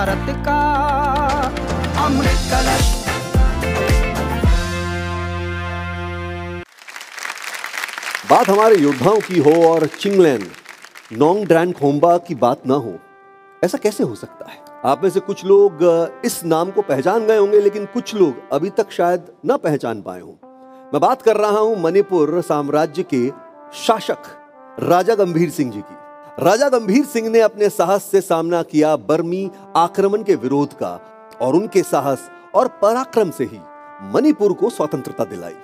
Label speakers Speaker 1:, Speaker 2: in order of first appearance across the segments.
Speaker 1: भारत का अमृत कलश।
Speaker 2: बात हमारे योद्धाओं की हो और चिंगलैन नोंग ड्रैन खोम्बा की बात ना हो, ऐसा कैसे हो सकता है? आप में से कुछ लोग इस नाम को पहचान गए होंगे, लेकिन कुछ लोग अभी तक शायद ना पहचान पाए हों। मैं बात कर रहा हूं मणिपुर साम्राज्य के शासक राजा गंभीर सिंह जी की। राजा गंभीर सिंह ने अपने साहस से सामना किया बर्मी आक्रमण के विरोध का, और उनके साहस और पराक्रम से ही मणिपुर को स्वतंत्रता दिलाई।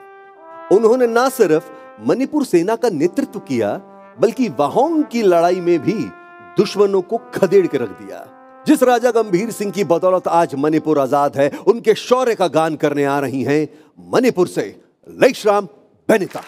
Speaker 2: उन्होंने न सिर्फ मणिपुर सेना का नेतृत्व किया, बल्कि वाहोंग की लड़ाई में भी दुश्मनों को खदेड़ के रख दिया। जिस राजा गंभीर सिंह की बदौलत आज मणिपुर आजाद है, उनके शौर्य का गान करने आ रही हैं मणिपुर से लेइश्राम बेनिता।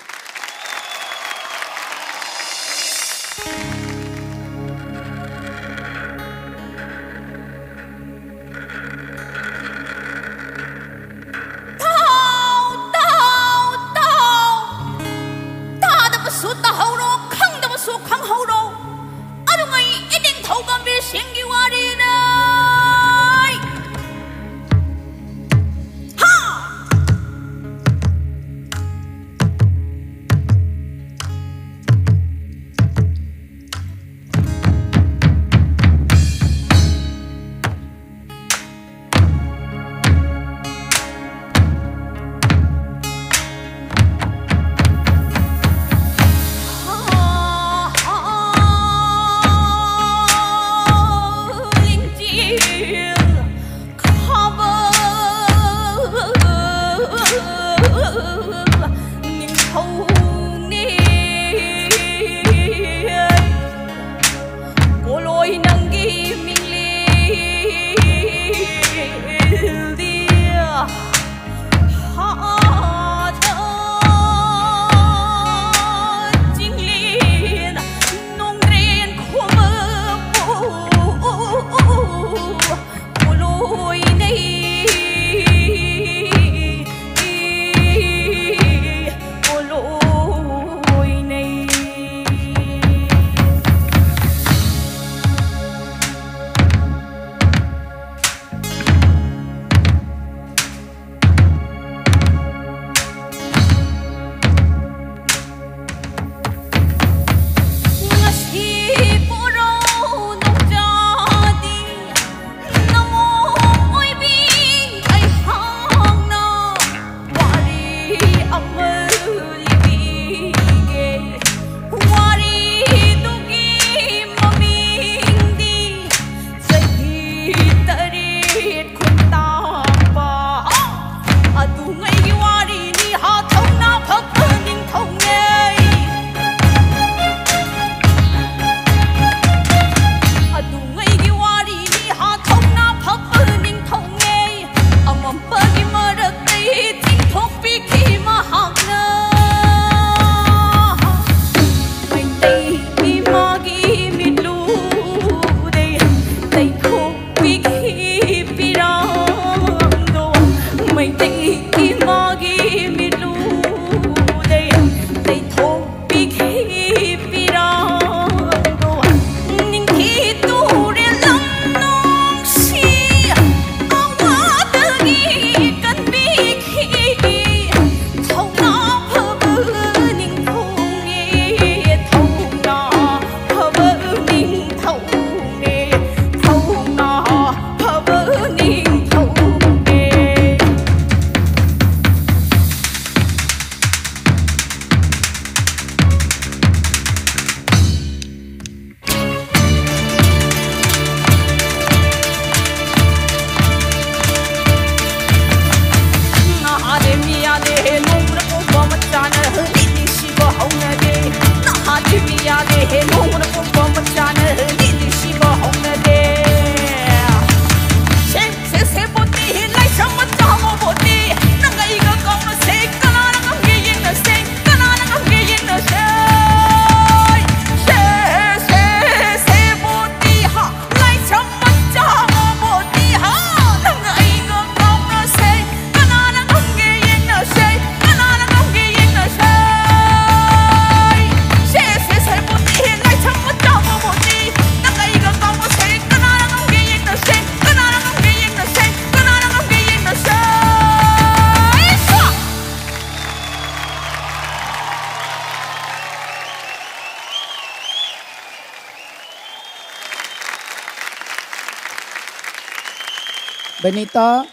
Speaker 1: बनीता,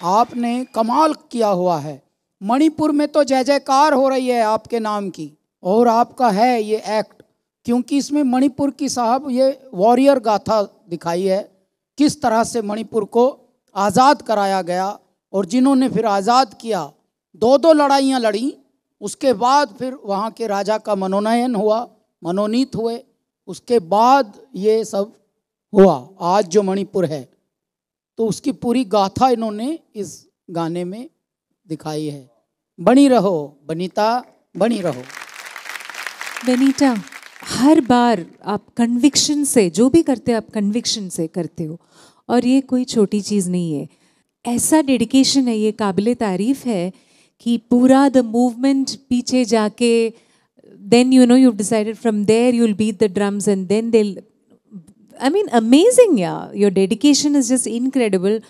Speaker 1: आपने कमाल किया हुआ है। मणिपुर में तो जय जयकार हो रही है आपके नाम की, और आपका है ये एक्ट, क्योंकि इसमें मणिपुर की साहब ये वॉरियर गाथा दिखाई है, किस तरह से मणिपुर को आज़ाद कराया गया, और जिन्होंने फिर आज़ाद किया, 2 लड़ाइयाँ लड़ी, उसके बाद फिर वहाँ के राजा का मनोनयन हुआ, मनोनीत हुए, उसके बाद ये सब हुआ आज जो मणिपुर है। तो उसकी पूरी गाथा इन्होंने इस गाने में दिखाई है। बनी रहो बनीता, बनी रहो।
Speaker 3: बनीता, हर बार आप कन्विक्शन से जो भी करते हो, आप कन्विक्शन से करते हो, और ये कोई छोटी चीज़ नहीं है। ऐसा डेडिकेशन है, ये काबिले तारीफ़ है कि पूरा द मूवमेंट पीछे जाके, then you've decided from there you'll beat the drums and then amazing, yeah, your dedication is just incredible।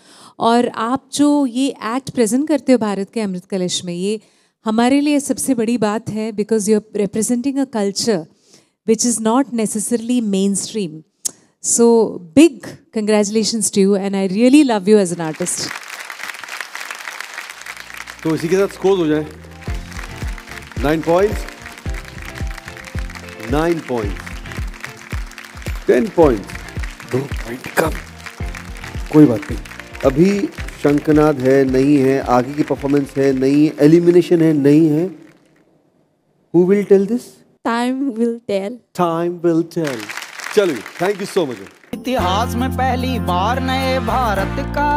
Speaker 3: और आप जो ये एक्ट प्रेजेंट करते हो भारत के अमृत कलश में, ये हमारे लिए सबसे बड़ी बात है, because you are representing a culture which is not necessarily mainstream. So big congratulations to you, and I really love you as an artist.
Speaker 2: तो इसी के साथ स्कोर हो जाए 9 points, 9 points, 10 points, 2 पॉइंट कम, कोई बात नहीं। अभी शंखनाद है नहीं है, आगे की परफॉर्मेंस है नहीं है, एलिमिनेशन है नहीं है। Who will tell this?
Speaker 3: Time will tell.
Speaker 2: Time will tell. चलिए, थैंक यू सो मच।
Speaker 1: इतिहास में पहली बार नए भारत का